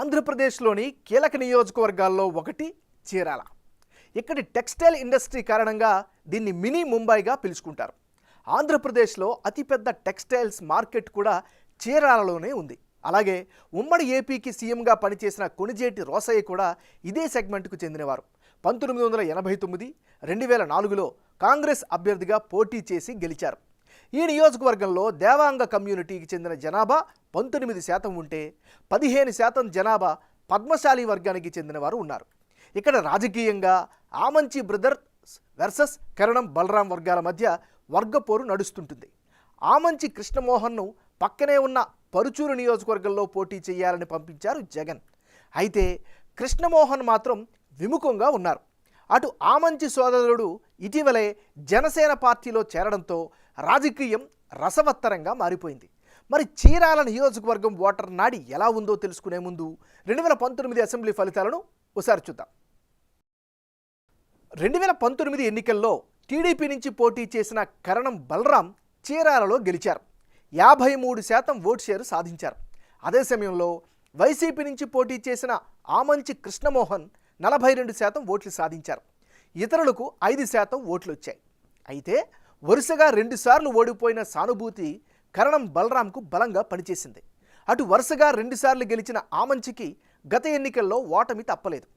ఆంధ్రప్రదేశ్లోని కీలక నియోజకవర్గాల్లో ఒకటి చీరాల. ఇక్కడి టెక్స్టైల్ ఇండస్ట్రీ కారణంగా దీన్ని మినీ ముంబైగా పిలుచుకుంటారు. ఆంధ్రప్రదేశ్లో అతిపెద్ద టెక్స్టైల్స్ మార్కెట్ కూడా చీరాలలోనే ఉంది. అలాగే ఉమ్మడి ఏపీకి సీఎంగా పనిచేసిన కొణిజేటి రోసయ్య కూడా ఇదే సెగ్మెంట్కు చెందినవారు. 1989, 2004లో కాంగ్రెస్ అభ్యర్థిగా పోటీ చేసి గెలిచారు. ఈ నియోజకవర్గంలో దేవాంగ కమ్యూనిటీకి చెందిన జనాభా 19% ఉంటే 15% జనాభా పద్మశాలి వర్గానికి చెందినవారు ఉన్నారు. ఇక్కడ రాజకీయంగా ఆమంచి బ్రదర్స్ వర్సెస్ కరణం బలరాం వర్గాల మధ్య వర్గపోరు నడుస్తుంటుంది. ఆమంచి కృష్ణమోహన్ను పక్కనే ఉన్న పరుచూరు నియోజకవర్గంలో పోటీ చేయాలని పంపించారు జగన్. అయితే కృష్ణమోహన్ మాత్రం విముఖంగా ఉన్నారు. అటు ఆమంచి సోదరుడు ఇటీవలే జనసేన పార్టీలో చేరడంతో రాజకీయం రసవత్తరంగా మారిపోయింది. మరి చీరాల నియోజకవర్గం ఓటర్ నాడి ఎలా ఉందో తెలుసుకునే ముందు 2019 అసెంబ్లీ ఫలితాలను ఒకసారి చూద్దాం. 2019 ఎన్నికల్లో టీడీపీ నుంచి పోటీ చేసిన కరణం బలరాం చీరాలలో గెలిచారు. 53% ఓటు షేరు సాధించారు. అదే సమయంలో వైసీపీ నుంచి పోటీ చేసిన ఆమంచి కృష్ణమోహన్ 42% ఓట్లు సాధించారు. ఇతరులకు 5% ఓట్లు వచ్చాయి. అయితే వరుసగా 2 సార్లు ఓడిపోయిన సానుభూతి కరణం బలరాంకు బలంగా పనిచేసింది. అటు వరుసగా 2 సార్లు గెలిచిన ఆమంచికి గత ఎన్నికల్లో ఓటమి తప్పలేదు.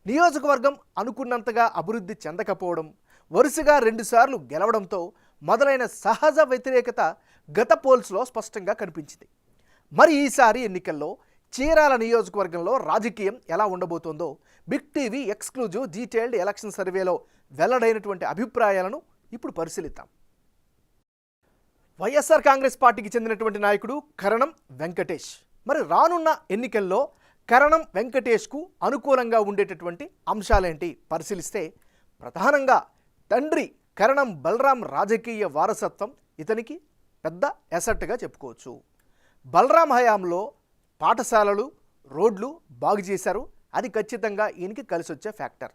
నియోజకవర్గం అనుకున్నంతగా అభివృద్ధి చెందకపోవడం, వరుసగా 2 సార్లు గెలవడంతో మొదలైన సహజ వ్యతిరేకత గత పోల్స్లో స్పష్టంగా కనిపించింది. మరి ఈసారి ఎన్నికల్లో చీరాల నియోజకవర్గంలో రాజకీయం ఎలా ఉండబోతోందో big TV exclusive detailed election సర్వేలో వెల్లడైనటువంటి అభిప్రాయాలను ఇప్పుడు పరిశీలిద్దాం. వైఎస్ఆర్ కాంగ్రెస్ పార్టీకి చెందినటువంటి నాయకుడు కరణం వెంకటేష్. మరి రానున్న ఎన్నికల్లో కరణం వెంకటేష్కు అనుకూలంగా ఉండేటటువంటి అంశాలేంటి పరిశీలిస్తే, ప్రధానంగా తండ్రి కరణం బలరాం రాజకీయ వారసత్వం ఇతనికి పెద్ద ఎసెట్గా చెప్పుకోవచ్చు. బలరాం హయాంలో పాఠశాలలు, రోడ్లు బాగు చేశారు. అది ఖచ్చితంగా ఈయనకి కలిసి వచ్చే ఫ్యాక్టర్.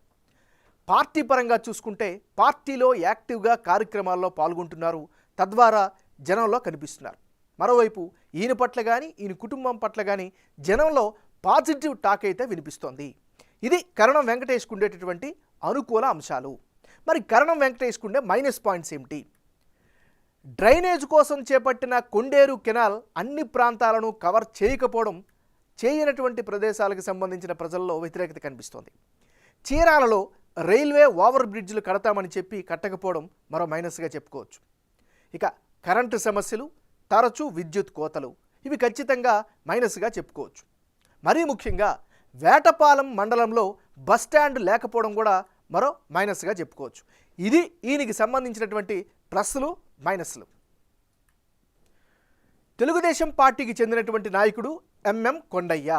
పార్టీ పరంగా చూసుకుంటే పార్టీలో యాక్టివ్గా కార్యక్రమాల్లో పాల్గొంటున్నారు, తద్వారా జనంలో కనిపిస్తున్నారు. మరోవైపు ఈయన పట్ల కానీ ఈయన కుటుంబం పట్ల కానీ జనంలో పాజిటివ్ టాక్ అయితే వినిపిస్తోంది. ఇది కరణం వెంకటేష్కు ఉండేటటువంటి అనుకూల అంశాలు. మరి కరణం వెంకటేష్కు ఉండే మైనస్ పాయింట్స్ ఏమిటి? డ్రైనేజ్ కోసం చేపట్టిన కొండేరు కెనాల్ అన్ని ప్రాంతాలను కవర్ చేయకపోవడం, చేయనటువంటి ప్రదేశాలకు సంబంధించిన ప్రజల్లో వ్యతిరేకత కనిపిస్తోంది. చీరాలలో రైల్వే ఓవర్ బ్రిడ్జ్లు కడతామని చెప్పి కట్టకపోవడం మరో మైనస్గా చెప్పుకోవచ్చు. ఇక కరెంటు సమస్యలు, తరచూ విద్యుత్ కోతలు, ఇవి ఖచ్చితంగా మైనస్గా చెప్పుకోవచ్చు. మరీ ముఖ్యంగా వేటపాలెం మండలంలో బస్టాండ్ లేకపోవడం కూడా మరో మైనస్గా చెప్పుకోవచ్చు. ఇది ఈయనకి సంబంధించినటువంటి ప్లస్లు, మైనస్లు. తెలుగుదేశం పార్టీకి చెందినటువంటి నాయకుడు ఎంఎం కొండయ్య.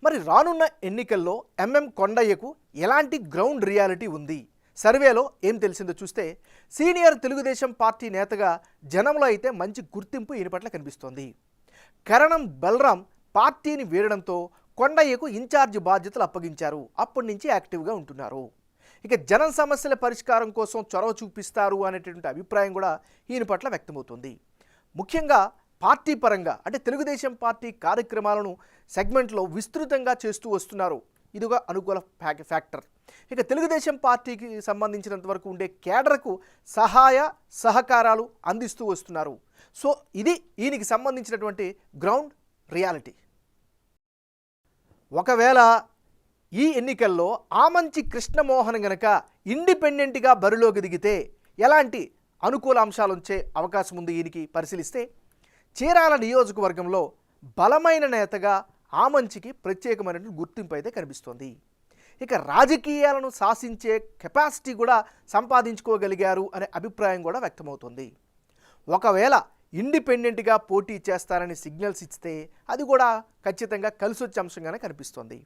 మరి రానున్న ఎన్నికల్లో ఎంఎం కొండయ్యకు ఎలాంటి గ్రౌండ్ రియాలిటీ ఉంది? సర్వేలో ఏం తెలిసిందో చూస్తే, సీనియర్ తెలుగుదేశం పార్టీ నేతగా జనంలో అయితే మంచి గుర్తింపు ఈయన పట్ల కనిపిస్తోంది. కరణం బలరాం పార్టీని వీడడంతో కొండయ్యకు ఇన్ఛార్జ్ బాధ్యతలు అప్పగించారు. అప్పటి నుంచి యాక్టివ్గా ఉంటున్నారు. ఇక జనం సమస్యల పరిష్కారం కోసం చొరవ చూపిస్తారు అనేటువంటి అభిప్రాయం కూడా ఈయన పట్ల వ్యక్తమవుతుంది. ముఖ్యంగా పార్టీ పరంగా అంటే తెలుగుదేశం పార్టీ కార్యక్రమాలను సెగ్మెంట్లో విస్తృతంగా చేస్తూ వస్తున్నారు. ఇదిగా అనుకూల ఫ్యాక్టర్. ఇక తెలుగుదేశం పార్టీకి సంబంధించినంత వరకు ఉండే కేడర్కు సహాయ సహకారాలు అందిస్తూ వస్తున్నారు. సో ఇది ఈయనకి సంబంధించినటువంటి గ్రౌండ్ రియాలిటీ. ఒకవేళ ఈ ఎన్నికల్లో ఆమంచి కృష్ణమోహన్ గనక ఇండిపెండెంట్గా బరిలోకి దిగితే ఎలాంటి అనుకూల అంశాలు వచ్చే అవకాశం ఉంది ఈయనకి పరిశీలిస్తే, చీరాల నియోజకవర్గంలో బలమైన నేతగా ఆమంచికి ప్రత్యేకమైనటువంటి గుర్తింపు అయితే కనిపిస్తోంది. ఇక రాజకీయాలను శాసించే కెపాసిటీ కూడా సంపాదించుకోగలిగారు అనే అభిప్రాయం కూడా వ్యక్తమవుతుంది. ఒకవేళ ఇండిపెండెంట్గా పోటీ చేస్తారని సిగ్నల్స్ ఇస్తే అది కూడా ఖచ్చితంగా కలిసి వచ్చే అంశంగానే కనిపిస్తోంది.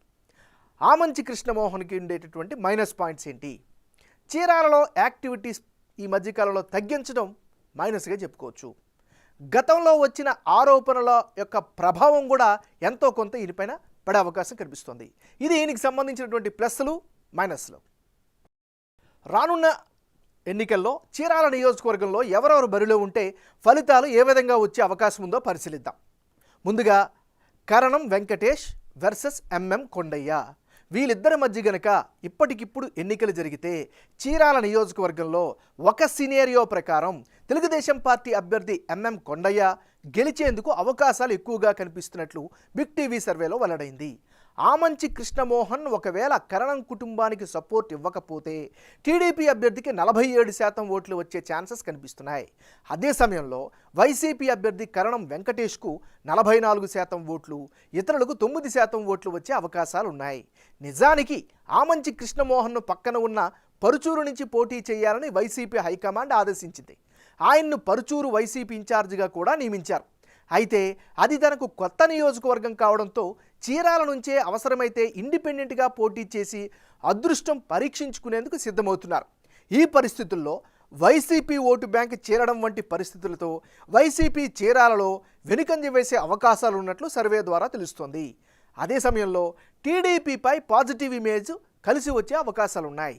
ఆమంచి కృష్ణమోహన్కి ఉండేటటువంటి మైనస్ పాయింట్స్ ఏంటి? చీరాలలో యాక్టివిటీస్ ఈ మధ్యకాలంలో తగ్గించడం మైనస్గా చెప్పుకోవచ్చు. గతంలో వచ్చిన ఆరోపణల యొక్క ప్రభావం కూడా ఎంతో కొంత ఈయనపైన పడే అవకాశం కనిపిస్తుంది. ఇది ఈయనకి సంబంధించినటువంటి ప్లస్లు, మైనస్లు. రానున్న ఎన్నికల్లో చీరాల నియోజకవర్గంలో ఎవరెవరు బరిలో ఉంటే ఫలితాలు ఏ విధంగా వచ్చే అవకాశం ఉందో పరిశీలిద్దాం. ముందుగా కరణం వెంకటేష్ వర్సెస్ ఎంఎం కొండయ్య. వీళ్ళిద్దరి మధ్య గనక ఇప్పటికిప్పుడు ఎన్నికలు జరిగితే చీరాల నియోజకవర్గంలో ఒక సినేరియో ప్రకారం తెలుగుదేశం పార్టీ అభ్యర్థి ఎంఎం కొండయ్య గెలిచేందుకు అవకాశాలు ఎక్కువగా కనిపిస్తున్నట్లు బిగ్ టీవీ సర్వేలో వెల్లడైంది. ఆమంచి కృష్ణమోహన్ ఒకవేళ కరణం కుటుంబానికి సపోర్ట్ ఇవ్వకపోతే టీడీపీ అభ్యర్థికి 47% ఓట్లు వచ్చే ఛాన్సెస్ కనిపిస్తున్నాయి. అదే సమయంలో వైసీపీ అభ్యర్థి కరణం వెంకటేష్కు 44% ఓట్లు, ఇతరులకు 9% ఓట్లు వచ్చే అవకాశాలు ఉన్నాయి. నిజానికి ఆమంచి కృష్ణమోహన్ను పక్కన ఉన్న పరుచూరు నుంచి పోటీ చేయాలని వైసీపీ హైకమాండ్ ఆదేశించింది. ఆయన్ను పరుచూరు వైసీపీ ఇన్ఛార్జిగా కూడా నియమించారు. అయితే అది తనకు కొత్త నియోజకవర్గం కావడంతో చీరాల నుంచే అవసరమైతే ఇండిపెండెంట్గా పోటీ చేసి అదృష్టం పరీక్షించుకునేందుకు సిద్ధమవుతున్నారు. ఈ పరిస్థితుల్లో వైసీపీ ఓటు బ్యాంక్ చేరడం వంటి పరిస్థితులతో వైసీపీ చీరాలలో వెనుకంజ వేసే అవకాశాలు ఉన్నట్లు సర్వే ద్వారా తెలుస్తోంది. అదే సమయంలో టీడీపీపై పాజిటివ్ ఇమేజ్ కలిసి వచ్చే అవకాశాలున్నాయి.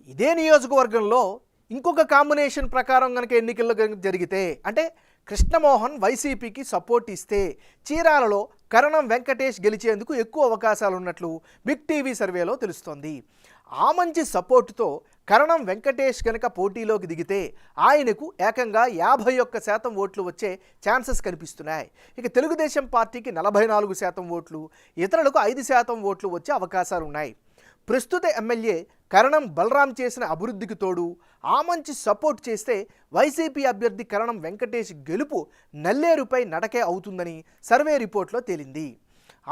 ఇదే నియోజకవర్గంలో ఇంకొక కాంబినేషన్ ప్రకారం కనుక ఎన్నికల్లో జరిగితే, అంటే కృష్ణమోహన్ వైసీపీకి సపోర్ట్ ఇస్తే చీరాలలో కరణం వెంకటేష్ గెలిచేందుకు ఎక్కువ అవకాశాలు ఉన్నట్లు బిగ్ టీవీ సర్వేలో తెలుస్తోంది. ఆమంచి సపోర్టుతో కరణం వెంకటేష్ కనుక పోటీలోకి దిగితే ఆయనకు ఏకంగా 51% ఓట్లు వచ్చే ఛాన్సెస్ కనిపిస్తున్నాయి. ఇక తెలుగుదేశం పార్టీకి 44% ఓట్లు, ఇతరులకు 5% ఓట్లు వచ్చే అవకాశాలు ఉన్నాయి. ప్రస్తుత ఎమ్మెల్యే కరణం బలరాం చేసిన అభివృద్ధికి తోడు ఆమంచి సపోర్ట్ చేస్తే వైసీపీ అభ్యర్థి కరణం వెంకటేష్ గెలుపు నల్లేరుపై నడకే అవుతుందని సర్వే రిపోర్ట్లో తేలింది.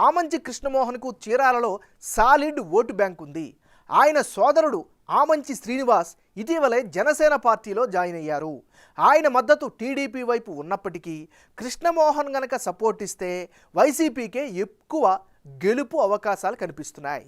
ఆమంచి కృష్ణమోహన్కు చీరాలలో సాలిడ్ ఓటు బ్యాంక్ ఉంది. ఆయన సోదరుడు ఆమంచి శ్రీనివాస్ ఇటీవలే జనసేన పార్టీలో జాయిన్ అయ్యారు. ఆయన మద్దతు టీడీపీ వైపు ఉన్నప్పటికీ కృష్ణమోహన్ గనక సపోర్ట్ ఇస్తే వైసీపీకే ఎక్కువ గెలుపు అవకాశాలు కనిపిస్తున్నాయి.